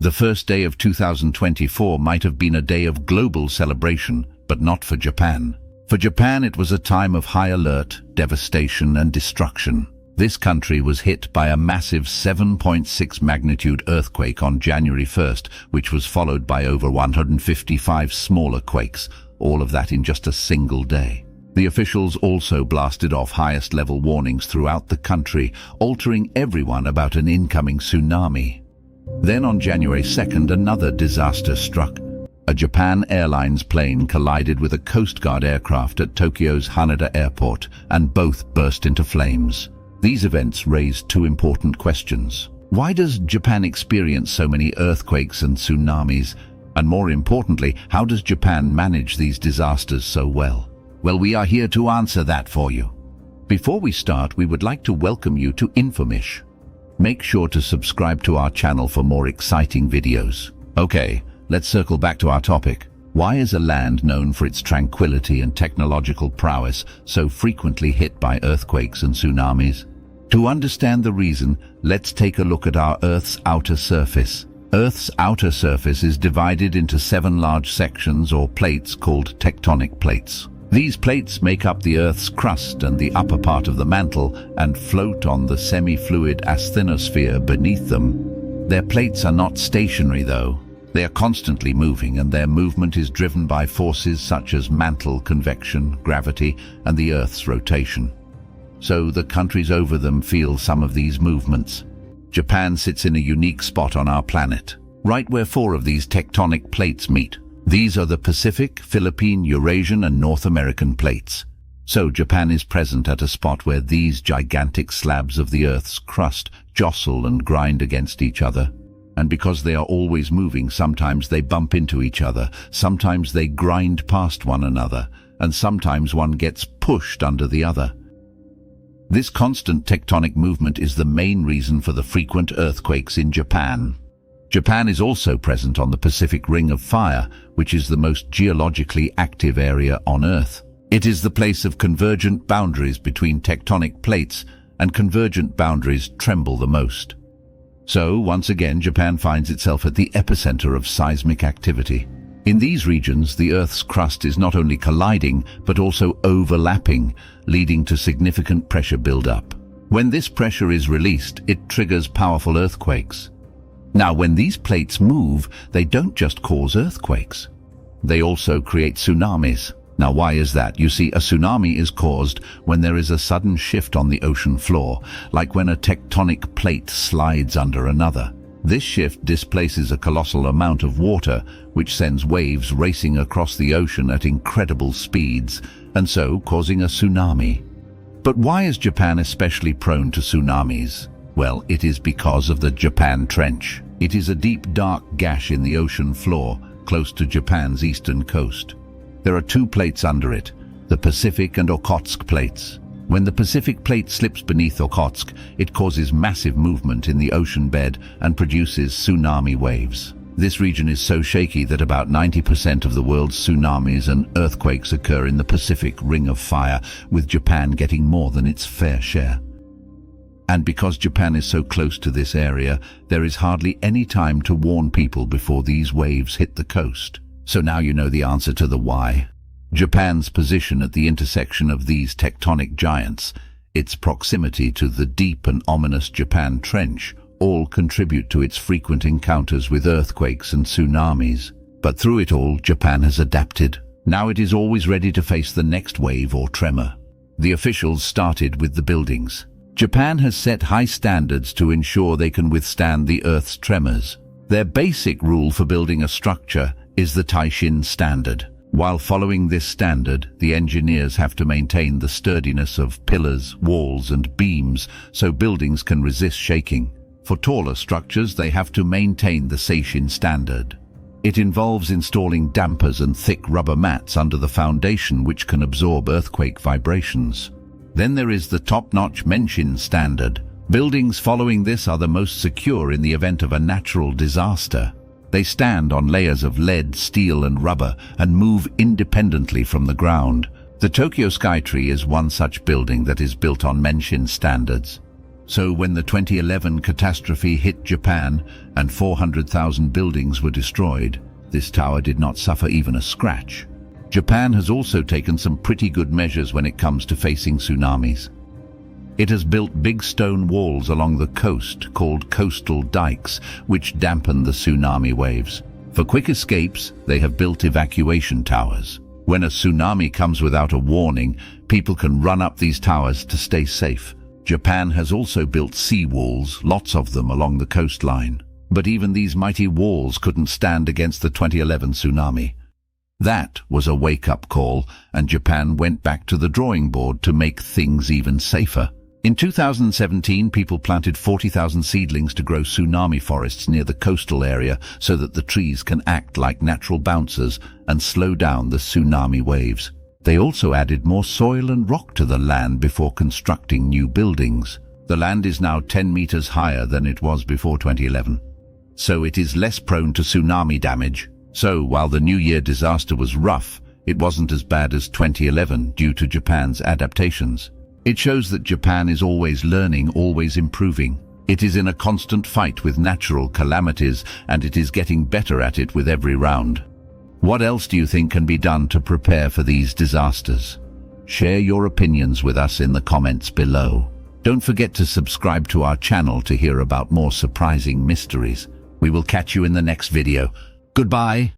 The first day of 2024 might have been a day of global celebration, but not for Japan. For Japan, it was a time of high alert, devastation, and destruction. This country was hit by a massive 7.6 magnitude earthquake on January 1st, which was followed by over 155 smaller quakes, all of that in just a single day. The officials also blasted off highest-level warnings throughout the country, altering everyone about an incoming tsunami. Then on January 2nd, another disaster struck. A Japan Airlines plane collided with a Coast Guard aircraft at Tokyo's Haneda Airport, and both burst into flames. These events raised two important questions. Why does Japan experience so many earthquakes and tsunamis? And more importantly, how does Japan manage these disasters so well? Well, we are here to answer that for you. Before we start, we would like to welcome you to InfoMish. Make sure to subscribe to our channel for more exciting videos. Okay, let's circle back to our topic. Why is a land known for its tranquility and technological prowess so frequently hit by earthquakes and tsunamis? To understand the reason, let's take a look at our Earth's outer surface. Earth's outer surface is divided into 7 large sections or plates called tectonic plates. These plates make up the Earth's crust and the upper part of the mantle and float on the semi-fluid asthenosphere beneath them. Their plates are not stationary though. They are constantly moving, and their movement is driven by forces such as mantle convection, gravity, and the Earth's rotation. So the countries over them feel some of these movements. Japan sits in a unique spot on our planet, right where 4 of these tectonic plates meet. These are the Pacific, Philippine, Eurasian, and North American plates. So Japan is present at a spot where these gigantic slabs of the Earth's crust jostle and grind against each other. And because they are always moving, sometimes they bump into each other, sometimes they grind past one another, and sometimes one gets pushed under the other. This constant tectonic movement is the main reason for the frequent earthquakes in Japan. Japan is also present on the Pacific Ring of Fire, which is the most geologically active area on Earth. It is the place of convergent boundaries between tectonic plates, and convergent boundaries tremble the most. So, once again, Japan finds itself at the epicenter of seismic activity. In these regions, the Earth's crust is not only colliding, but also overlapping, leading to significant pressure buildup. When this pressure is released, it triggers powerful earthquakes. Now, when these plates move, they don't just cause earthquakes. They also create tsunamis. Now, why is that? You see, a tsunami is caused when there is a sudden shift on the ocean floor, like when a tectonic plate slides under another. This shift displaces a colossal amount of water, which sends waves racing across the ocean at incredible speeds, and so causing a tsunami. But why is Japan especially prone to tsunamis? Well, it is because of the Japan Trench. It is a deep, dark gash in the ocean floor, close to Japan's eastern coast. There are 2 plates under it, the Pacific and Okhotsk plates. When the Pacific plate slips beneath Okhotsk, it causes massive movement in the ocean bed and produces tsunami waves. This region is so shaky that about 90% of the world's tsunamis and earthquakes occur in the Pacific Ring of Fire, with Japan getting more than its fair share. And because Japan is so close to this area, there is hardly any time to warn people before these waves hit the coast. So now you know the answer to the why. Japan's position at the intersection of these tectonic giants, its proximity to the deep and ominous Japan Trench, all contribute to its frequent encounters with earthquakes and tsunamis. But through it all, Japan has adapted. Now it is always ready to face the next wave or tremor. The officials started with the buildings. Japan has set high standards to ensure they can withstand the Earth's tremors. Their basic rule for building a structure is the Taishin standard. While following this standard, the engineers have to maintain the sturdiness of pillars, walls, and beams so buildings can resist shaking. For taller structures, they have to maintain the Seishin standard. It involves installing dampers and thick rubber mats under the foundation which can absorb earthquake vibrations. Then there is the top-notch Menshin standard. Buildings following this are the most secure in the event of a natural disaster. They stand on layers of lead, steel, and rubber and move independently from the ground. The Tokyo Skytree is one such building that is built on Menshin standards. So when the 2011 catastrophe hit Japan and 400,000 buildings were destroyed, this tower did not suffer even a scratch. Japan has also taken some pretty good measures when it comes to facing tsunamis. It has built big stone walls along the coast called coastal dikes, which dampen the tsunami waves. For quick escapes, they have built evacuation towers. When a tsunami comes without a warning, people can run up these towers to stay safe. Japan has also built sea walls, lots of them along the coastline. But even these mighty walls couldn't stand against the 2011 tsunami. That was a wake-up call, and Japan went back to the drawing board to make things even safer. In 2017, people planted 40,000 seedlings to grow tsunami forests near the coastal area so that the trees can act like natural bouncers and slow down the tsunami waves. They also added more soil and rock to the land before constructing new buildings. The land is now 10 meters higher than it was before 2011. So it is less prone to tsunami damage. So while the New Year disaster was rough, it wasn't as bad as 2011 due to Japan's adaptations. It shows that Japan is always learning, always improving. It is in a constant fight with natural calamities, and it is getting better at it with every round. What else do you think can be done to prepare for these disasters? Share your opinions with us in the comments below. Don't forget to subscribe to our channel to hear about more surprising mysteries. We will catch you in the next video. Goodbye.